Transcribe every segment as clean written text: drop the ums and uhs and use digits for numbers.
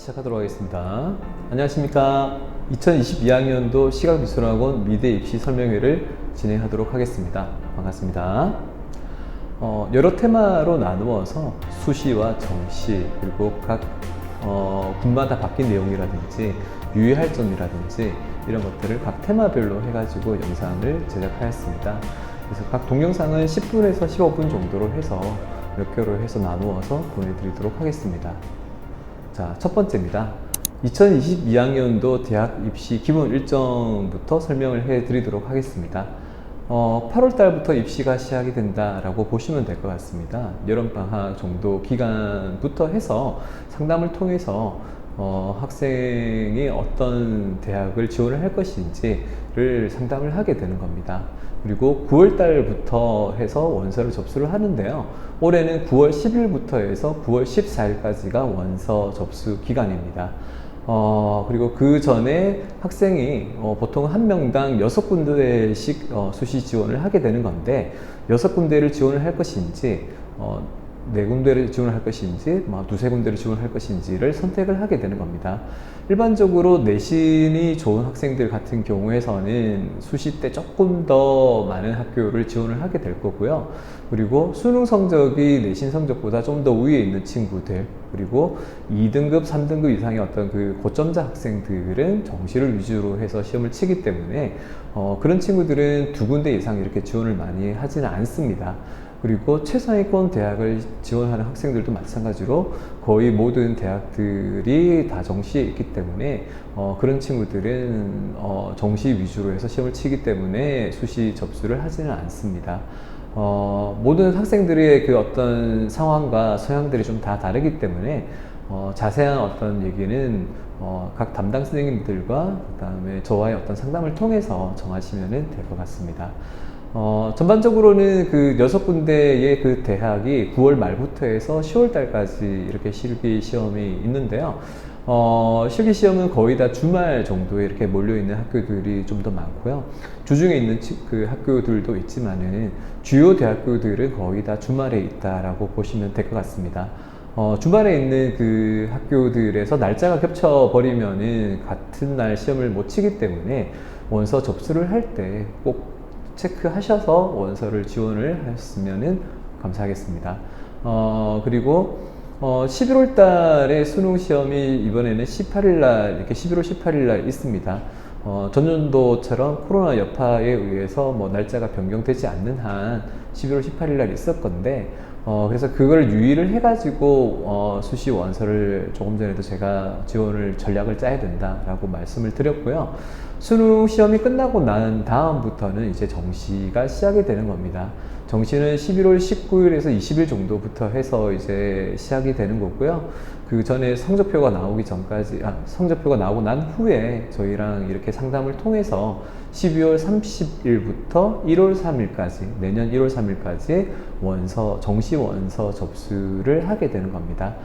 시작하도록 하겠습니다. 안녕하십니까. 2022학년도 시각미술학원 미대 입시 설명회를 진행하도록 하겠습니다. 반갑습니다. 여러 테마로 나누어서 수시와 정시 그리고 각 군마다 바뀐 내용이라든지 유의할 점이라든지 이런 것들을 각 테마별로 해가지고 영상을 제작하였습니다. 그래서 각 동영상은 10분에서 15분 정도로 해서 몇 개로 해서 나누어서 보내드리도록 하겠습니다. 자, 첫 번째입니다. 2022학년도 대학 입시 기본 일정부터 설명을 해 드리도록 하겠습니다. 8월 달부터 입시가 시작이 된다라고 보시면 될 것 같습니다. 여름방학 정도 기간부터 해서 상담을 통해서 학생이 어떤 대학을 지원을 할 것인지를 상담을 하게 되는 겁니다. 그리고 9월 달부터 해서 원서를 접수를 하는데요. 올해는 9월 10일부터 해서 9월 14일까지가 원서 접수 기간입니다. 그리고 그 전에 학생이 보통 한 명당 6군데씩 수시 지원을 하게 되는 건데 6군데를 지원을 할 것인지 4군데를 지원을 할 것인지 두세 군데를 지원을 할 것인지를 선택을 하게 되는 겁니다. 일반적으로 내신이 좋은 학생들 같은 경우에서는 수시 때 조금 더 많은 학교를 지원을 하게 될 거고요. 그리고 수능 성적이 내신 성적보다 좀 더 위에 있는 친구들, 그리고 2등급, 3등급 이상의 어떤 그 고점자 학생들은 정시를 위주로 해서 시험을 치기 때문에 그런 친구들은 2군데 이상 이렇게 지원을 많이 하지는 않습니다. 그리고 최상위권 대학을 지원하는 학생들도 마찬가지로 거의 모든 대학들이 다 정시에 있기 때문에 그런 친구들은 정시 위주로 해서 시험을 치기 때문에 수시 접수를 하지는 않습니다. 모든 학생들의 그 어떤 상황과 소양들이 좀 다 다르기 때문에 자세한 어떤 얘기는 각 담당 선생님들과 그 다음에 저와의 어떤 상담을 통해서 정하시면 될 것 같습니다. 전반적으로는 그 6군데의 그 대학이 9월 말부터 해서 10월 달까지 이렇게 실기 시험이 있는데요. 실기 시험은 거의 다 주말 정도에 이렇게 몰려있는 학교들이 좀 더 많고요. 주중에 있는 그 학교들도 있지만은 주요 대학교들은 거의 다 주말에 있다라고 보시면 될 것 같습니다. 주말에 있는 그 학교들에서 날짜가 겹쳐버리면은 같은 날 시험을 못 치기 때문에 원서 접수를 할 때 꼭 체크하셔서 원서를 지원을 하셨으면 감사하겠습니다. 그리고 11월 달에 수능 시험이 이번에는 18일 날, 이렇게 11월 18일 날 있습니다. 전년도처럼 코로나 여파에 의해서 날짜가 변경되지 않는 한 11월 18일 날 있을 건데, 그래서 그걸 유의를 해가지고 수시 원서를 조금 전에도 제가 지원을 전략을 짜야 된다라고 말씀을 드렸고요. 수능 시험이 끝나고 난 다음부터는 이제 정시가 시작이 되는 겁니다. 정시는 11월 19일에서 20일 정도부터 해서 이제 시작이 되는 거고요. 그 전에 성적표가 나오기 전까지, 성적표가 나오고 난 후에 저희랑 이렇게 상담을 통해서 12월 30일부터 1월 3일까지, 내년 1월 3일까지 정시 원서 접수를 하게 되는 겁니다.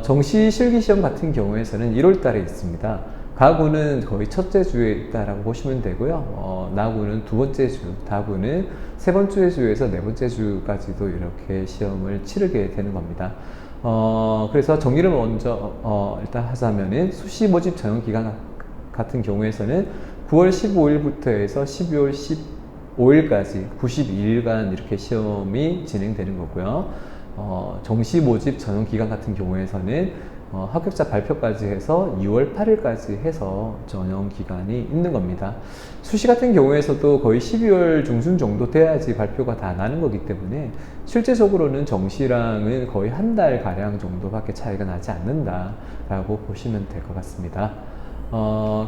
정시 실기시험 같은 경우에서는 1월 달에 있습니다. 가구는 거의 첫째 주에 있다라고 보시면 되고요. 나구는 두 번째 주, 다구는 세 번째 주에서 네 번째 주까지도 이렇게 시험을 치르게 되는 겁니다. 그래서 정리를 먼저 일단 하자면은 수시 모집 전형 기간 같은 경우에서는 9월 15일부터 해서 12월 15일까지 92일간 이렇게 시험이 진행되는 거고요. 정시 모집 전형 기간 같은 경우에서는 합격자 발표까지 해서 2월 8일까지 해서 전형 기간이 있는 겁니다. 수시 같은 경우에서도 거의 12월 중순 정도 돼야지 발표가 다 나는 거기 때문에 실제적으로는 정시랑은 거의 한 달 가량 정도밖에 차이가 나지 않는다라고 보시면 될 것 같습니다.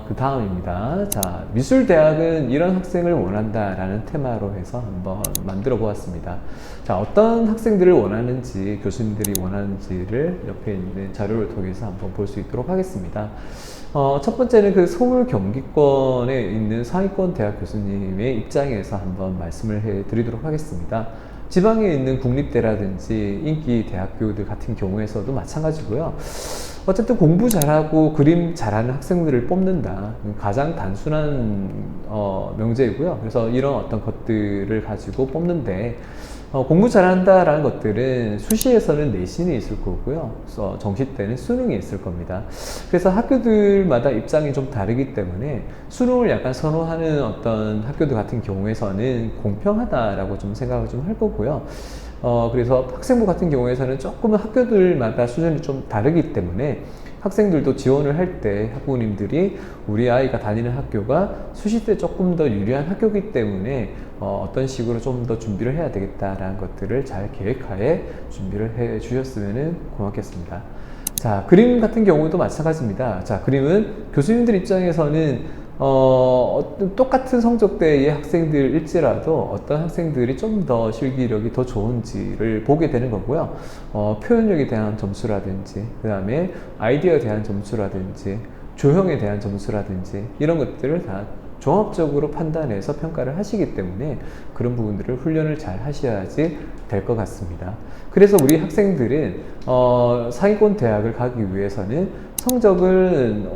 그 다음입니다. 자, 미술대학은 이런 학생을 원한다라는 테마로 해서 한번 만들어 보았습니다. 자, 어떤 학생들을 원하는지, 교수님들이 원하는지를 옆에 있는 자료를 통해서 한번 볼 수 있도록 하겠습니다. 첫 번째는 그 서울 경기권에 있는 상위권 대학 교수님의 입장에서 한번 말씀을 해 드리도록 하겠습니다. 지방에 있는 국립대라든지 인기 대학교들 같은 경우에서도 마찬가지고요. 어쨌든 공부 잘하고 그림 잘하는 학생들을 뽑는다. 가장 단순한 명제이고요. 그래서 이런 어떤 것들을 가지고 뽑는데 공부 잘한다라는 것들은 수시에서는 내신이 있을 거고요. 정시 때는 수능이 있을 겁니다. 그래서 학교들마다 입장이 좀 다르기 때문에 수능을 약간 선호하는 어떤 학교들 같은 경우에서는 공평하다라고 좀 생각을 좀 할 거고요. 그래서 학생부 같은 경우에서는 조금 학교들마다 수준이 좀 다르기 때문에 학생들도 지원을 할 때 학부모님들이 우리 아이가 다니는 학교가 수시 때 조금 더 유리한 학교이기 때문에 어떤 식으로 좀 더 준비를 해야 되겠다라는 것들을 잘 계획하에 준비를 해 주셨으면 고맙겠습니다. 자, 그림 같은 경우도 마찬가지입니다. 자, 그림은 교수님들 입장에서는 똑같은 성적대의 학생들일지라도 어떤 학생들이 좀 더 실기력이 더 좋은지를 보게 되는 거고요. 표현력에 대한 점수라든지, 그 다음에 아이디어에 대한 점수라든지, 조형에 대한 점수라든지, 이런 것들을 다 종합적으로 판단해서 평가를 하시기 때문에 그런 부분들을 훈련을 잘 하셔야지 될 것 같습니다. 그래서 우리 학생들은 상위권 대학을 가기 위해서는 성적은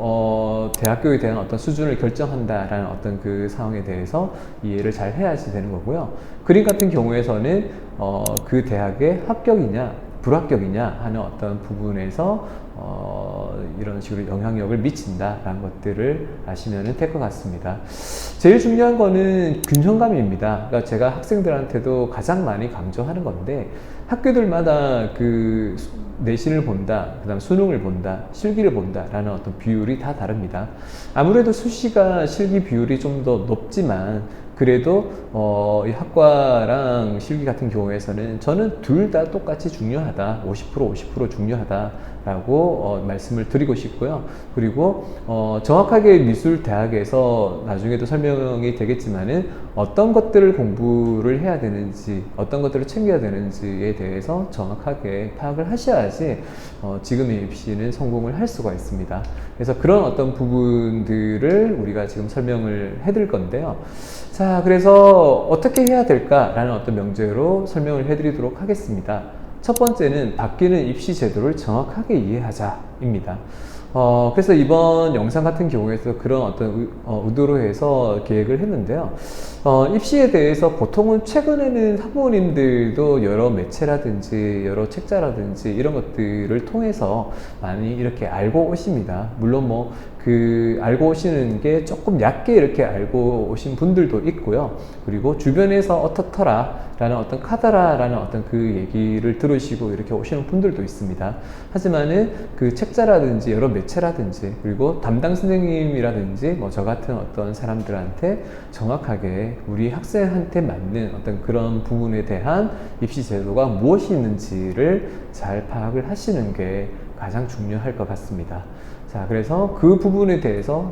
대학교에 대한 어떤 수준을 결정한다라는 어떤 그 상황에 대해서 이해를 잘 해야지 되는 거고요. 그림 같은 경우에서는 그 대학의 합격이냐 불합격이냐 하는 어떤 부분에서 이런 식으로 영향력을 미친다라는 것들을 아시면 될 것 같습니다. 제일 중요한 거는 균형감입니다. 그러니까 제가 학생들한테도 가장 많이 강조하는 건데 학교들마다 그 내신을 본다, 그 다음 수능을 본다, 실기를 본다 라는 어떤 비율이 다 다릅니다. 아무래도 수시가 실기 비율이 좀 더 높지만 그래도 이 학과랑 실기 같은 경우에서는 저는 둘 다 똑같이 중요하다, 50% 중요하다라고 말씀을 드리고 싶고요. 그리고 정확하게 미술대학에서 나중에도 설명이 되겠지만은 어떤 것들을 공부를 해야 되는지, 어떤 것들을 챙겨야 되는지에 대해서 정확하게 파악을 하셔야지 지금의 입시는 성공을 할 수가 있습니다. 그래서 그런 어떤 부분들을 우리가 지금 설명을 해드릴 건데요. 자, 그래서 어떻게 해야 될까라는 어떤 명제로 설명을 해드리도록 하겠습니다. 첫 번째는 바뀌는 입시 제도를 정확하게 이해하자입니다. 그래서 이번 영상 같은 경우에서 그런 어떤 의도로 해서 계획을 했는데요. 입시에 대해서 보통은 최근에는 학부모님들도 여러 매체라든지 여러 책자라든지 이런 것들을 통해서 많이 이렇게 알고 오십니다. 물론 뭐 알고 오시는 게 조금 얕게 이렇게 알고 오신 분들도 있고요. 그리고 주변에서 어떻더라 라는 어떤 카더라라는 어떤 그 얘기를 들으시고 이렇게 오시는 분들도 있습니다. 하지만은 그 책자라든지 여러 매체라든지 그리고 담당 선생님이라든지 뭐 저 같은 어떤 사람들한테 정확하게 우리 학생한테 맞는 어떤 그런 부분에 대한 입시 제도가 무엇이 있는지를 잘 파악을 하시는 게 가장 중요할 것 같습니다. 자, 그래서 그 부분에 대해서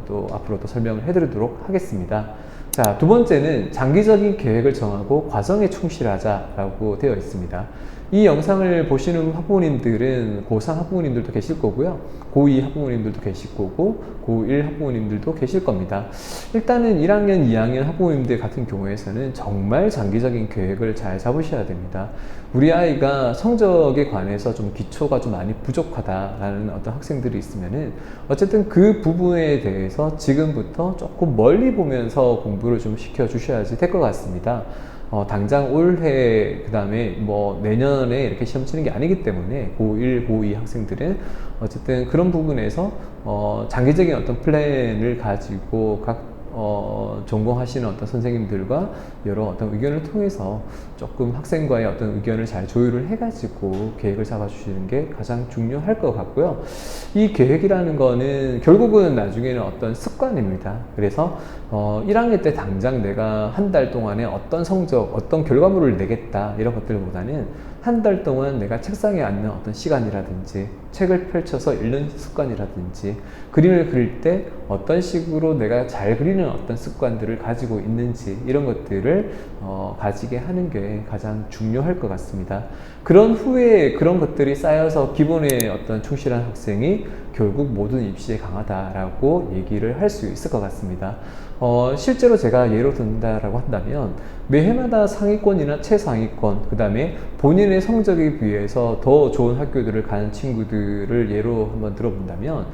또 앞으로도 설명을 해드리도록 하겠습니다. 자, 두 번째는 장기적인 계획을 정하고 과정에 충실하자라고 되어 있습니다. 이 영상을 보시는 학부모님들은 고3 학부모님들도 계실 거고요. 고2 학부모님들도 계실 거고 고1 학부모님들도 계실 겁니다. 일단은 1학년, 2학년 학부모님들 같은 경우에서는 정말 장기적인 계획을 잘 잡으셔야 됩니다. 우리 아이가 성적에 관해서 좀 기초가 좀 많이 부족하다라는 어떤 학생들이 있으면은 어쨌든 그 부분에 대해서 지금부터 조금 멀리 보면서 공부를 좀 시켜 주셔야지 될 것 같습니다. 당장 올해 그 다음에 뭐 내년에 이렇게 시험 치는 게 아니기 때문에 고1, 고2 학생들은 어쨌든 그런 부분에서 장기적인 어떤 플랜을 가지고 각 전공하시는 어떤 선생님들과 여러 어떤 의견을 통해서 조금 학생과의 어떤 의견을 잘 조율을 해가지고 계획을 잡아주시는 게 가장 중요할 것 같고요. 이 계획이라는 거는 결국은 나중에는 어떤 습관입니다. 그래서 1학년 때 당장 내가 한 달 동안에 어떤 성적, 어떤 결과물을 내겠다 이런 것들보다는 한 달 동안 내가 책상에 앉는 어떤 시간이라든지 책을 펼쳐서 읽는 습관이라든지 그림을 그릴 때 어떤 식으로 내가 잘 그리는 어떤 습관들을 가지고 있는지 이런 것들을 가지게 하는 게 가장 중요할 것 같습니다. 그런 후에 그런 것들이 쌓여서 기본에 어떤 충실한 학생이 결국 모든 입시에 강하다라고 얘기를 할 수 있을 것 같습니다. 실제로 제가 예로 든다라고 한다면 매해마다 상위권이나 최상위권, 그 다음에 본인의 성적에 비해서 더 좋은 학교들을 가는 친구들을 예로 한번 들어본다면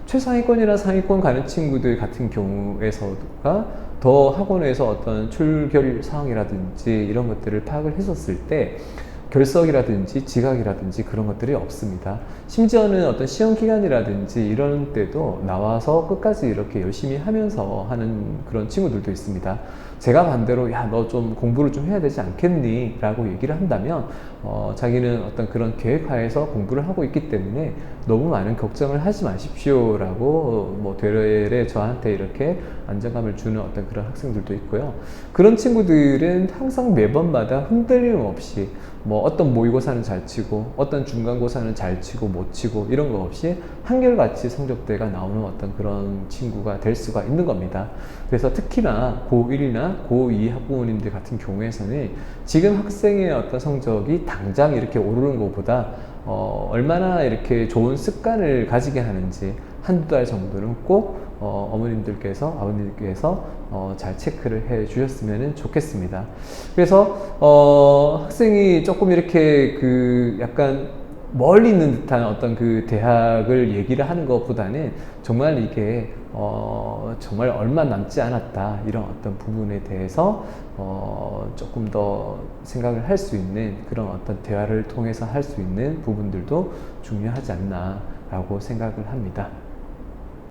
최상위권이나 상위권 가는 친구들 같은 경우에서가 더 학원에서 어떤 출결 사항이라든지 이런 것들을 파악을 했었을 때 결석이라든지 지각이라든지 그런 것들이 없습니다. 심지어는 어떤 시험 기간이라든지 이런 때도 나와서 끝까지 이렇게 열심히 하면서 하는 그런 친구들도 있습니다. 제가 반대로 야, 너 좀 공부를 좀 해야 되지 않겠니? 라고 얘기를 한다면 자기는 어떤 그런 계획하에서 공부를 하고 있기 때문에 너무 많은 걱정을 하지 마십시오 라고 뭐 되레 저한테 이렇게 안정감을 주는 어떤 그런 학생들도 있고요. 그런 친구들은 항상 매번마다 흔들림 없이 뭐 어떤 모의고사는 잘 치고 어떤 중간고사는 잘 치고 못 치고 이런 거 없이 한결같이 성적대가 나오는 어떤 그런 친구가 될 수가 있는 겁니다. 그래서 특히나 고1이나 고2 학부모님들 같은 경우에서는 지금 학생의 어떤 성적이 당장 이렇게 오르는 것보다 얼마나 이렇게 좋은 습관을 가지게 하는지 한두 달 정도는 꼭 어머님들께서 아버님들께서 잘 체크를 해 주셨으면 좋겠습니다. 그래서 학생이 조금 이렇게 그 약간 멀리 있는 듯한 어떤 그 대학을 얘기를 하는 것보다는 정말 이게 정말 얼마 남지 않았다 이런 어떤 부분에 대해서 조금 더 생각을 할 수 있는 그런 어떤 대화를 통해서 할 수 있는 부분들도 중요하지 않나 라고 생각을 합니다.